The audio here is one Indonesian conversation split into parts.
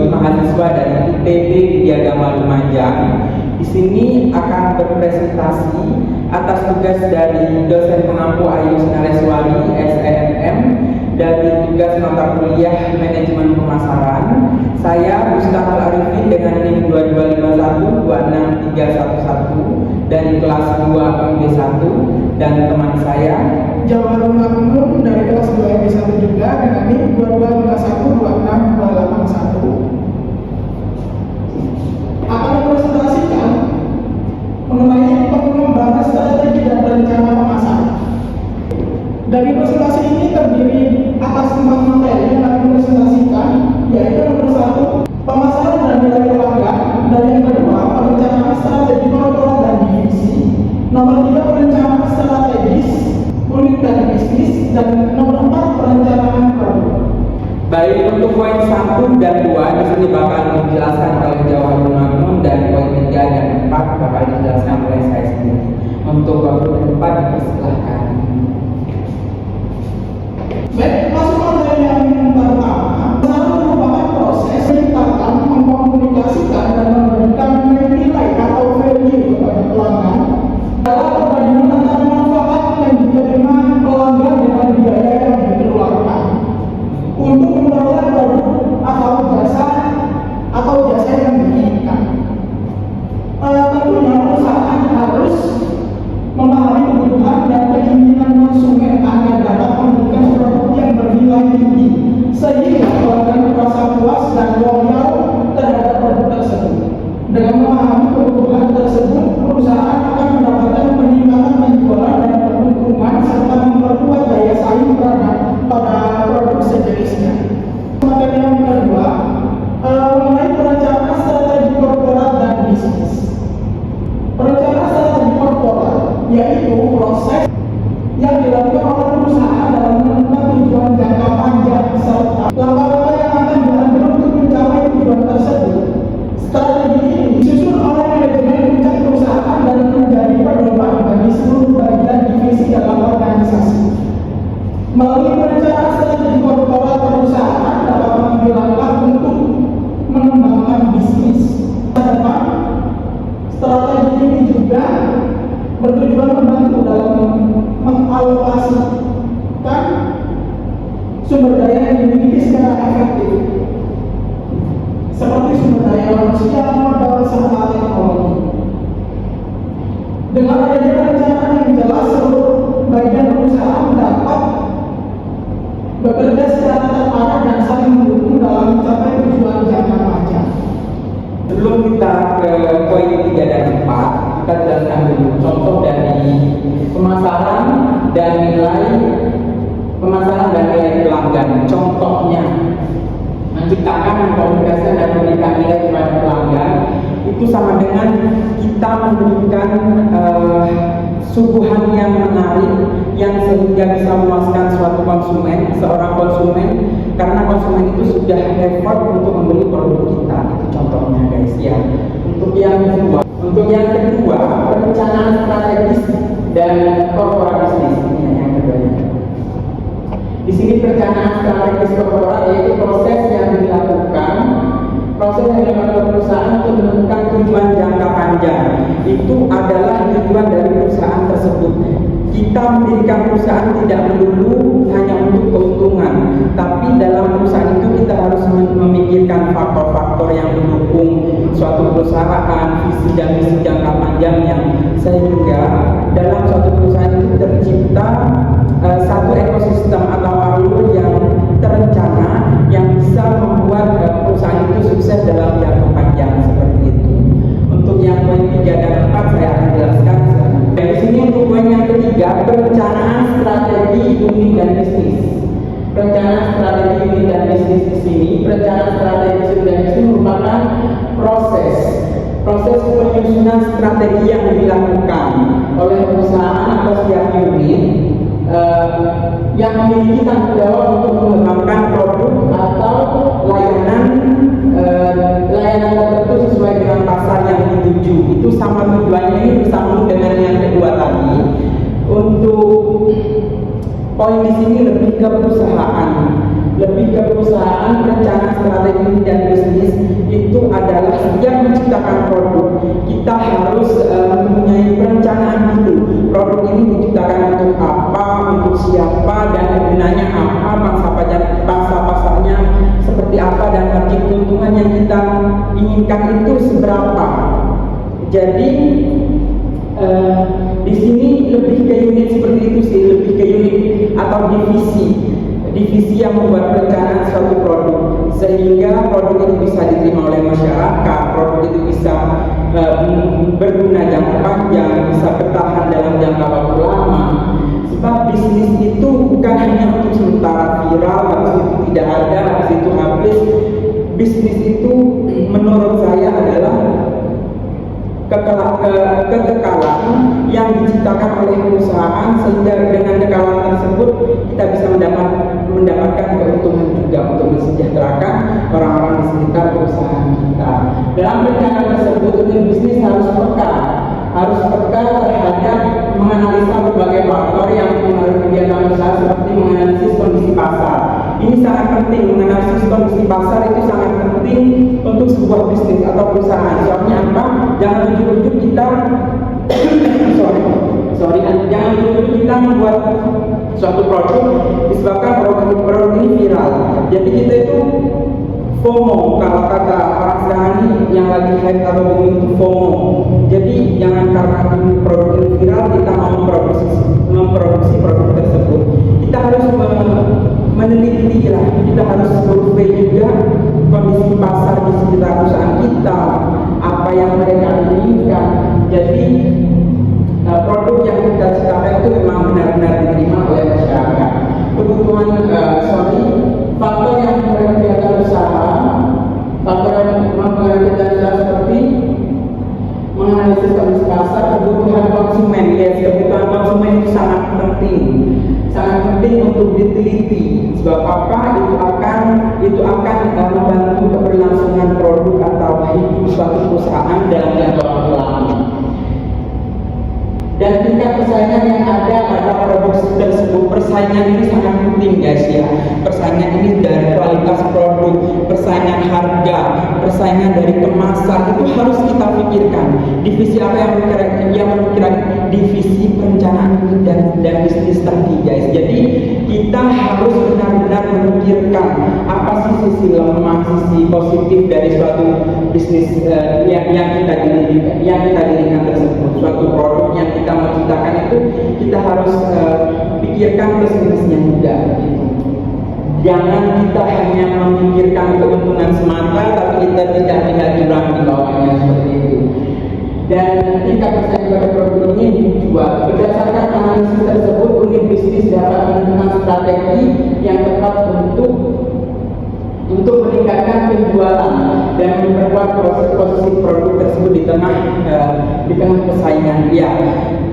mahasiswa dari IPB Widyagama Lumajang. Di sini akan berpresentasi atas tugas dari dosen pengampu Ayu Sinareswari, SNM, dari tugas mata kuliah Manajemen Pemasaran. Saya Mustaqil Arifin dengan NIM 2251-26311 dari kelas 2 MB1, dan teman saya Jawaharul Makmum dari kelas 2 MB1 juga dengan NIM 2251-26281. Akan mempresentasikan mengenai pengembangan strategi dan rencana pemasaran. Dari presentasi ini terdiri atas 4 materi yang akan dipresentasikan, yaitu nomor 1, pemasaran dan nilai pelanggan, dan yang kedua, perencanaan strategi korporat dan divisi, nomor 3, perencanaan strategis unit dan bisnis, dan nomor 4, perencanaan produk. baik untuk poin 1 dan 2 di sini bakal dijelaskan oleh Jawaharul Makmum, dan poin 3 dan 4 bakal dijelaskan oleh saya sendiri. Untuk waktu ke depan dipersilahkan. Baik, masuk materi yang pertama. Pemasaran merupakan proses menciptakan, mengkomunikasikan, dan memberikan nilai atau value kepada pelanggan dalam perbandingan antara manfaat yang diterima pelanggan dengan biaya yang dikeluarkan untuk memperoleh produk atau jasa yang diinginkan. Tentunya perusahaan harus memahami kebutuhan dan keinginan konsumen agar dapat memberikan produk yang bernilai tinggi sehingga pelanggan merasa puas dan loyal terhadap produk tersebut. Dengan memahami kebutuhan tersebut, perusahaan akan mendapatkan peningkatan penjualan dan keuntungan serta memperkuat daya saing pada produk sejenisnya. Materi yang kedua mengenai perencanaan strategi korporat dan bisnis. Perencanaan strategi korporat yaitu proses yang dilakukan oleh perusahaan dalam menentukan tujuan jangka panjang serta langkah-langkah yang akan diambil untuk mencapai tujuan tersebut. Strategi ini disusun oleh manajemen puncak perusahaan dan menjadi pedoman bagi seluruh bagian divisi dalam organisasi. Melalui perencanaan strategi korporat, perusahaan dapat mengambil langkah untuk mengembangkan bisnis. Depan, strategi ini juga bertujuan membantu dalam mengalokasikan sumber daya yang dimiliki secara efektif, seperti sumber daya manusia, modal, serta teknologi. Dengan adanya perencanaan yang jelas, seluruh bagian perusahaan dapat bekerja secara terarah dan saling mendukung dalam mencapai tujuan jangka panjang. Sebelum kita ke poin 3 dan 4, kita jelaskan dulu contoh dari pemasaran dan nilai pelanggan. Contohnya, menciptakan, mengkomunikasikan, dan memberikan nilai kepada pelanggan itu sama dengan kita memberikan suguhan yang menarik yang sehingga bisa memuaskan seorang konsumen, karena konsumen itu sudah effort untuk membeli produk kita. Itu contohnya, guys, ya. Untuk yang kedua, perencanaan strategis dan korporat bisnis. Ini yang kedua. Di sini perencanaan strategis korporat yaitu proses yang dilakukan perusahaan untuk menentukan tujuan jangka panjang. Itu adalah tujuan dari perusahaan tersebut. Kita mendirikan perusahaan tidak melulu hanya untuk keuntungan, tapi dalam perusahaan itu kita harus memikirkan faktor-faktor yang mendukung suatu perusahaan, visi dan misi jangka panjangnya, sehingga dalam suatu perusahaan itu tercipta satu ekosistem atau alur yang terencana yang bisa membuat perusahaan itu sukses dalam jangka panjang, seperti itu. Untuk yang poin 3 dan 4 saya akan jelaskan. Di sini untuk poin yang ketiga, perencanaan strategi unit dan bisnis. Perencanaan strategi unit dan bisnis di sini, perencanaan strategi unit dan bisnis merupakan proses penyusunan strategi yang dilakukan oleh perusahaan atau setiap unit yang memiliki tanggung jawab untuk mengembangkan produk atau layanan tertentu sesuai dengan pasar yang dituju. Itu sama tujuannya, ini bersambung dengan yang kedua tadi. Untuk poin di sini lebih ke perusahaan perencanaan strategi dan bisnis kita harus mempunyai perencanaan dulu. Produk ini diciptakan untuk apa, untuk siapa, dan gunanya apa, pangsa pasarnya seperti apa, dan margin keuntungan yang kita inginkan itu seberapa. Jadi di sini lebih ke unit seperti itu sih, lebih ke unit atau divisi yang membuat perencanaan suatu produk sehingga produk itu bisa diterima oleh masyarakat, produk itu bisa berguna jangka panjang, bisa bertahan dalam jangka waktu lama. Sebab bisnis itu bukan hanya untuk sementara viral, habis itu tidak ada, habis itu habis. Bisnis itu menurut saya adalah kekekalan yang diciptakan oleh perusahaan, sehingga dengan kekekalan tersebut kita bisa mendapatkan keuntungan juga untuk mensejahterakan orang-orang di sekitar perusahaan kita. Dalam rencana tersebut, unit bisnis harus peka terhadap menganalisa berbagai faktor yang mempengaruhi kegiatan usaha, seperti menganalisis kondisi pasar. Ini sangat penting, menganalisis kondisi pasar itu sangat penting untuk sebuah bisnis atau perusahaan. Soalnya apa? Jangan ujuk-ujuk kita jangan ujuk-ujuk kita membuat suatu produk disebabkan produk ini viral. Jadi kita itu FOMO, kalau kata orang sekarang ini yang lagi hype atau booming itu FOMO. Jadi jangan karena produk ini viral kita mau memproduksi produk tersebut. Kita harus meneliti lah, kita harus survei juga kondisi pasar di sekitar perusahaan kita, apa yang mereka inginkan. Jadi produk yang kita ciptakan itu memang benar-benar diterima oleh masyarakat. Kebutuhan faktor yang mempengaruhi usaha, faktor yang mempengaruhi usaha seperti menganalisis kondisi pasar, kebutuhan konsumen. Kebutuhan konsumen itu sangat penting untuk diteliti. Sebab apa? Itu akan membantu keberlangsungan produk atau hidup suatu perusahaan dalam jangka waktu lama. Dan tingkat persaingan yang ada pada produk tersebut, persaingan ini sangat penting guys ya. Persaingan ini dari kualitas produk, persaingan harga, persaingan dari kemasan, itu harus kita pikirkan. Divisi apa yang memikirkan divisi perencanaan dan bisnis tadi guys. Jadi kita harus benar-benar memikirkan apa sih sisi lemah, sisi positif dari suatu bisnis yang kita dirikan tersebut. Suatu produk yang kita mau ciptakan itu kita harus pikirkan plus minusnya juga. Jangan kita hanya memikirkan keuntungan semata, tapi kita tidak melihat jurang di bawahnya seperti itu. Dan tingkat persaingan pada produk ini dijual. Berdasarkan analisis tersebut, unit bisnis dapat menentukan strategi yang tepat untuk meningkatkan penjualan dan memperkuat posisi produk tersebut di tengah persaingan. Ya,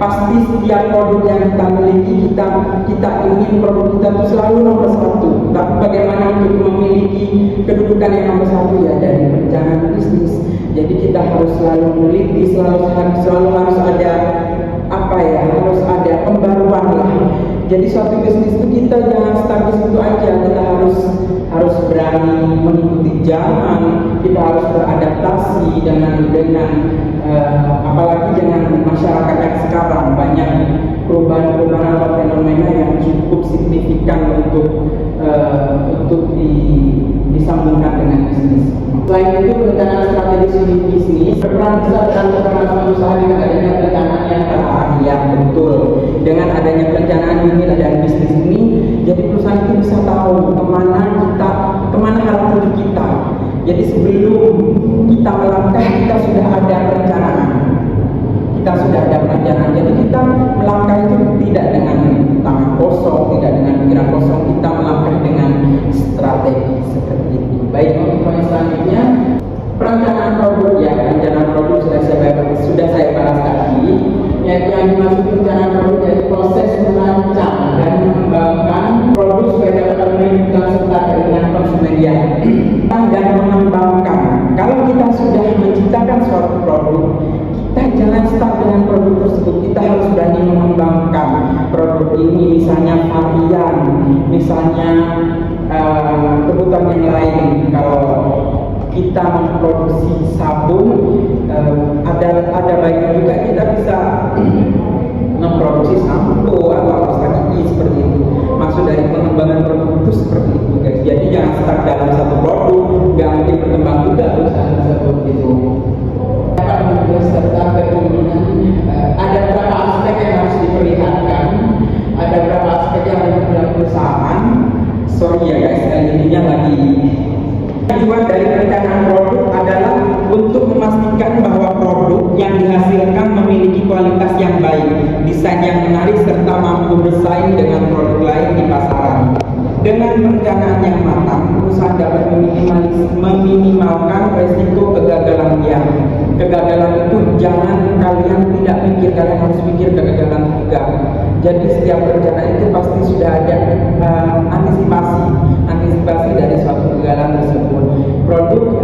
pasti setiap produk yang kita miliki, kita ingin produk kita itu selalu nomor satu. Tapi bagaimana untuk memiliki kedudukan yang nomor satu? Ya dari perencanaan bisnis. Jadi kita harus selalu meneliti, selalu harus ada harus ada pembaruan lah. Jadi suatu bisnis itu kita jangan stuck di situ aja, kita harus berani mengikuti zaman, kita harus beradaptasi dengan apalagi dengan masyarakat yang sekarang banyak perubahan atau fenomena yang cukup signifikan untuk disambungkan dengan bisnis. Selain itu, perencanaan strategis unit bisnis berperan besar dalam keberlangsungan usaha dengan adanya perencanaan yang terarah. Betul. Dengan adanya perencanaan unit dan bisnis ini, jadi perusahaan itu bisa tahu kemana arah tuju kita. Jadi sebelum kita melangkah, kita sudah ada perencanaan. Jadi kita melangkah itu tidak dengan tangan kosong, tidak dengan pikiran kosong. Kita melangkah dengan strategi seperti itu. Baik, untuk poin selanjutnya, perencanaan produk. Perencanaan produk sudah saya bahas tadi. Yaitu yang dimaksud perencanaan produk yaitu proses merancang dan mengembangkan produk supaya dapat memenuhi kebutuhan serta keinginan konsumen dan mengembangkan. Kalau kita sudah menciptakan suatu produk, kita jangan stuck dengan produk tersebut. Kita harus berani mengembangkan produk ini, misalnya varian, misalnya kebutuhan yang lain. Kalau kita kita memproduksi sabun, ada baiknya juga kita bisa memproduksi sampo atau pasta gigi seperti itu. Maksud dari pengembangan produk itu seperti itu guys. Jadi jangan stuck dalam satu produk, nggak mungkin berkembang juga perusahaan tersebut gitu. Dapat membuat serta keinginan, ada beberapa aspek yang harus diperlihatkan, ada beberapa aspek yang harus diperlihatkan perusahaan. Sorry ya guys, ininya lagi. Tujuan dari perencanaan produk adalah untuk memastikan bahwa produk yang dihasilkan memiliki kualitas yang baik, desain yang menarik, serta mampu bersaing dengan produk lain di pasaran. Dengan perencanaan yang matang, perusahaan dapat meminimalkan resiko kegagalan yang kegagalan itu jangan kalian tidak pikir, kalian harus pikir kegagalan juga. Jadi setiap rencana itu pasti sudah ada antisipasi dari suatu kegagalan tersebut. Produk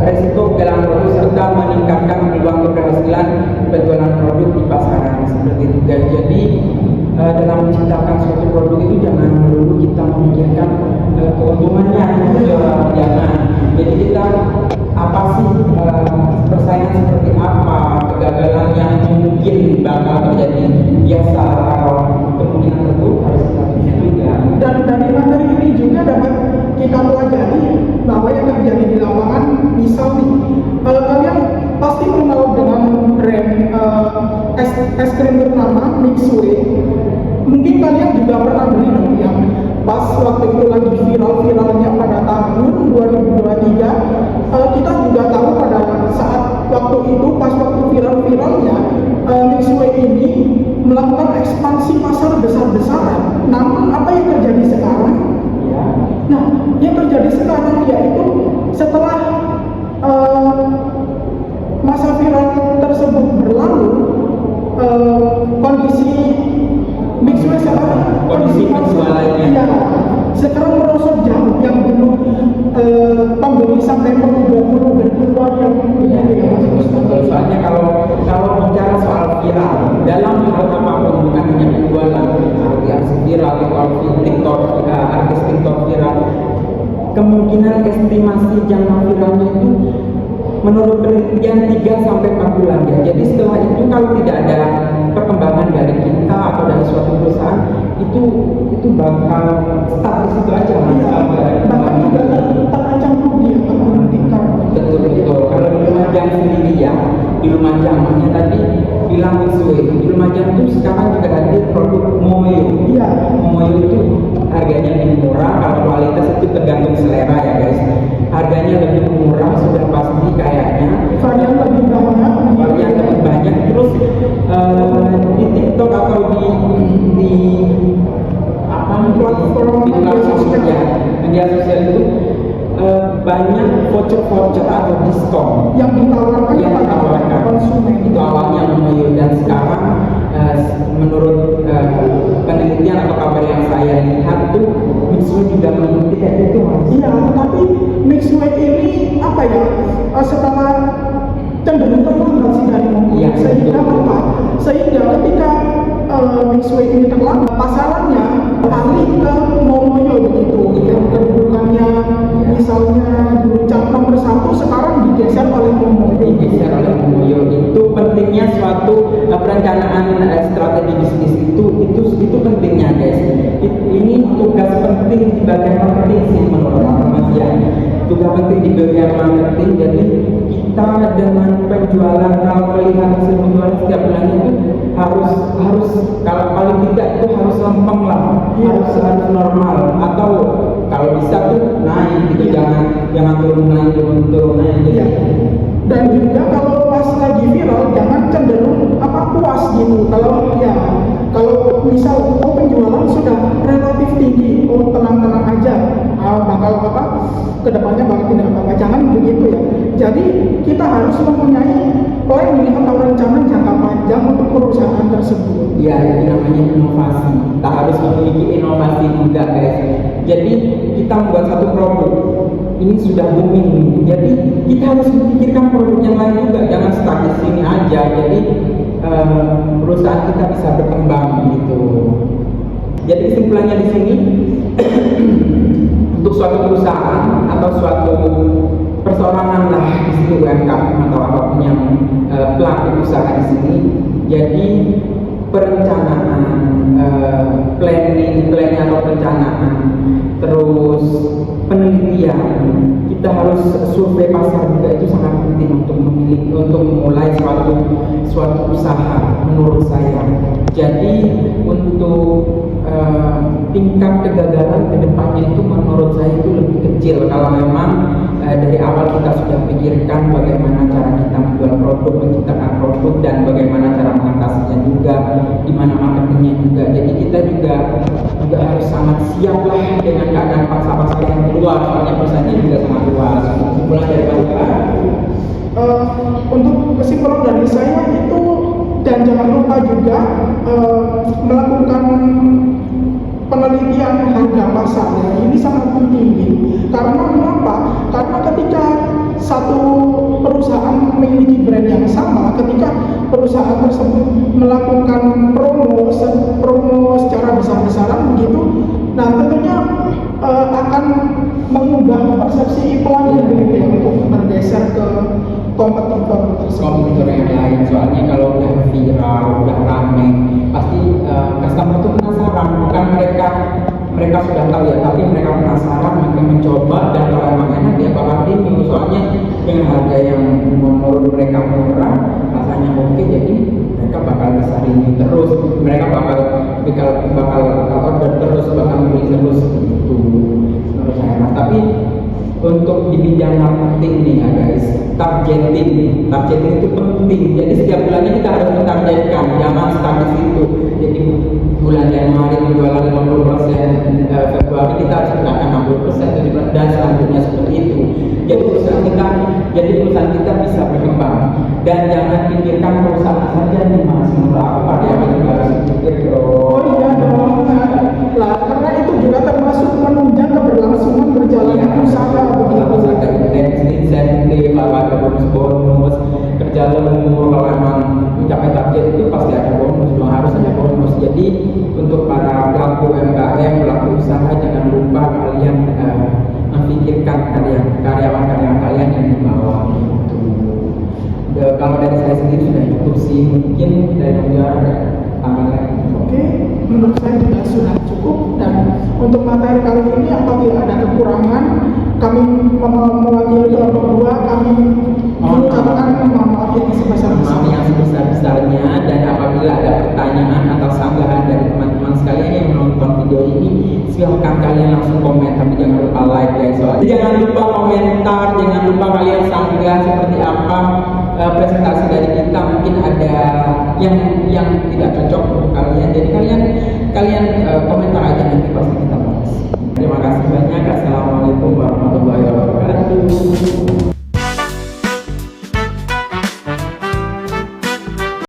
resiko kegagalan produk serta meningkatkan peluang keberhasilan penjualan produk di pasaran seperti itu guys. Jadi dalam menciptakan suatu produk itu jangan melulu kita memikirkan keuntungannya, jangan. Jadi kita apa sih persaingan seperti apa, kegagalan yang mungkin bakal terjadi, biasa kalau kemungkinan itu harus kita pikir juga. Dan dari materi ini juga dapat kita pelajari bahwa yang terjadi di lapangan, misal nih, kalian pasti mengenal dengan brand es krim bernama Mixway. Mungkin kalian juga pernah beli dong yang pas waktu itu lagi viral-viralnya pada tahun 2023. Kita juga tahu pada saat waktu itu, pas waktu viral-viralnya, Mixway ini melakukan ekspansi pasar besar-besaran. Namun apa yang terjadi sekarang? Nah, yang terjadi sekarang yaitu setelah masa viral tersebut berlalu, kondisi Mixway sekarang, kondisi penjualannya ya, sekarang merosot jauh, yang dulu pembeli sampai berkeluar soalnya kalau bicara soal viral dalam hal apapun, bukan hanya penjualan, artis viral atau TikTok, artis TikTok viral, kemungkinan estimasi jangka viralnya itu menurut penelitian 3-4 bulan ya. Jadi setelah itu kalau tidak ada perkembangan dari kita atau dari suatu perusahaan, itu bakal stuck di situ aja. Bahkan juga terancam rugi atau menghentikan. Betul. Kalau di Lumajang sendiri ya, di Lumajang makanya tadi bilang Mixway, di Lumajang itu sekarang juga hadir produk Moyo. Iya. Moyo itu harganya lebih murah, kalau kualitas itu tergantung selera ya guys. Harganya lebih murah sudah pasti kayaknya. Varian lebih banyak. Terus di TikTok atau di platform media sosial itu banyak voucher atau diskon yang ditawarkan konsumen. Itu awalnya Moyo, dan sekarang menurut penelitian atau kabar yang saya lihat tuh Mixway juga mengikuti kayak itu mas. Iya, tetapi Mixway ini apa ya? Setelah cenderung terlambat sih dari Iya, sehingga apa? Sehingga ketika Mixway ini terlambat, pasarannya alih ke Moyo begitu. Yang kedudukannya misalnya dulu cap nomor 1, sekarang digeser oleh Moyo. Itu pentingnya suatu perencanaan strategi bisnis itu pentingnya guys. Ini tugas penting di bagian marketing sih menurut Mas ya. Tugas penting di bagian marketing. Jadi kita dengan penjualan, kalau melihat hasil penjualan setiap bulan itu harus kalau paling tidak itu harus lempeng lah, harus normal, atau kalau bisa tuh naik gitu, jangan turun naik. Jadi dan juga kalau pas lagi viral jangan cenderung puas gitu. Kalau misal penjualan sudah relatif tinggi, tenang aja, bakal kedepannya bakal tidak apa-apa, jangan begitu ya. Jadi kita harus mempunyai planning atau rencana jangka panjang untuk perusahaan tersebut. ya, itu namanya inovasi. Kita harus memiliki inovasi juga guys. Jadi kita membuat satu produk ini sudah booming, jadi kita harus memikirkan produk yang lain juga, jangan stuck di sini aja. Jadi perusahaan kita bisa berkembang gitu. Jadi kesimpulannya di sini untuk suatu perusahaan atau suatu perseorangan pelaku usaha di sini. Jadi perencanaan, planning atau perencanaan, terus penelitian, kita harus survei pasar juga, itu sangat penting untuk memulai suatu usaha menurut saya. Jadi untuk tingkat kegagalan kedepannya itu menurut saya itu lebih kecil kalau memang dari awal kita sudah pikirkan bagaimana cara kita menjual produk, menciptakan produk, dan bagaimana cara mengatasinya juga, di mana marketingnya juga. Jadi kita juga harus sangat siap lah dengan keadaan pasar yang luas, soalnya perusahaannya juga sangat luas. Mulai dari untuk kesimpulan dari saya itu, dan jangan lupa juga melakukan penelitian harga pasar. Ini sangat penting, karena mengapa? Karena ketika satu perusahaan memiliki brand yang sama, ketika perusahaan tersebut melakukan promo secara besar-besaran begitu, nah tentunya akan mengubah persepsi pelanggan untuk bergeser ke kompetitor yang lain. Soalnya kalau udah viral, udah rame, pasti customer itu penasaran. Bukan mereka sudah tahu ya, tapi mereka penasaran, mereka mencoba, dan kalau emang enak dia bakal review. Soalnya dengan harga yang menurut mereka murah, rasanya oke, jadi mereka bakal bisa review terus, mereka bakal order terus, bakal beli terus gitu menurut saya. Nah, tapi untuk di bidang marketing nih ya guys, targeting itu penting. Jadi setiap bulannya kita harus mentargetkan, jangan stuck di situ. Jadi bulan Januari menjual 50%, Februari kita harus menjualkan 60%, dan selanjutnya seperti itu. Jadi perusahaan kita bisa berkembang, dan jangan pikirkan perusahaan saja nih mas. Menurut aku karyawan juga harus pikir dong. Oh iya dong, lah karena itu juga termasuk menunjang keberlangsungan berjalannya usaha. Insentif, ada bonus, kerja lembur, kalau emang mencapai target itu pasti ada bonus, harus ada bonus. Jadi untuk para pelaku UMKM, pelaku usaha, jangan lupa kalian memikirkan karyawan kalian yang di bawah itu. Kalau dari saya sendiri sudah cukup sih, mungkin dari penjualan ada tambahan lagi. Oke, menurut saya juga sudah cukup, dan untuk materi kali ini apabila ada kekurangan, kami mewakili kelompok 2, kami mengucapkan mohon maaf yang sebesar-besarnya. Dan apabila ada pertanyaan atau sanggahan dari teman-teman sekalian yang menonton video ini, silahkan kalian langsung komen, tapi jangan lupa like guys. Soalnya jangan lupa komentar, jangan lupa kalian sanggah seperti apa presentasi dari kita. Mungkin ada yang tidak cocok untuk kalian, jadi kalian